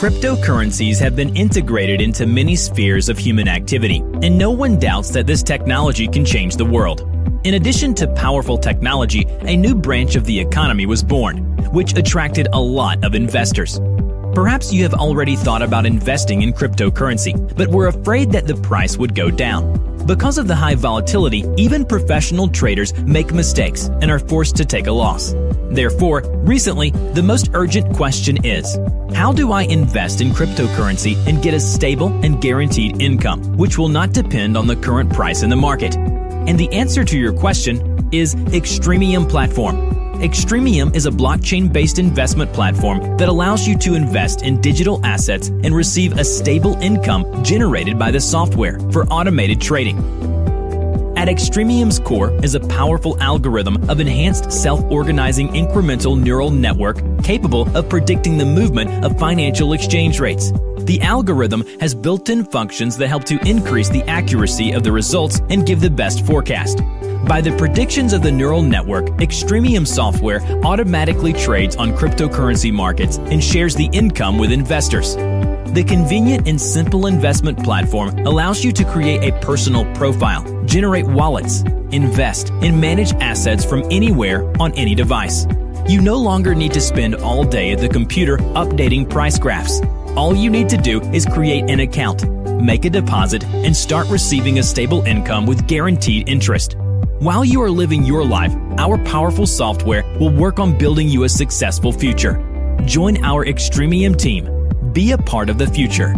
Cryptocurrencies have been integrated into many spheres of human activity, and no one doubts that this technology can change the world. In addition to powerful technology, a new branch of the economy was born, which attracted a lot of investors. Perhaps you have already thought about investing in cryptocurrency, but were afraid that the price would go down. Because of the high volatility, even professional traders make mistakes and are forced to take a loss. Therefore, recently, the most urgent question is, how do I invest in cryptocurrency and get a stable and guaranteed income, which will not depend on the current price in the market? And the answer to your question is Extremium platform. Extremium is a blockchain-based investment platform that allows you to invest in digital assets and receive a stable income generated by the software for automated trading. At Extremium's core is a powerful algorithm of enhanced self-organizing incremental neural network capable of predicting the movement of financial exchange rates. The algorithm has built-in functions that help to increase the accuracy of the results and give the best forecast. By the predictions of the neural network, Extremium software automatically trades on cryptocurrency markets and shares the income with investors. The convenient and simple investment platform allows you to create a personal profile, generate wallets, invest, and manage assets from anywhere on any device. You no longer need to spend all day at the computer updating price graphs. All you need to do is create an account, make a deposit, and start receiving a stable income with guaranteed interest. While you are living your life, our powerful software will work on building you a successful future. Join our Extremium team. Be a part of the future.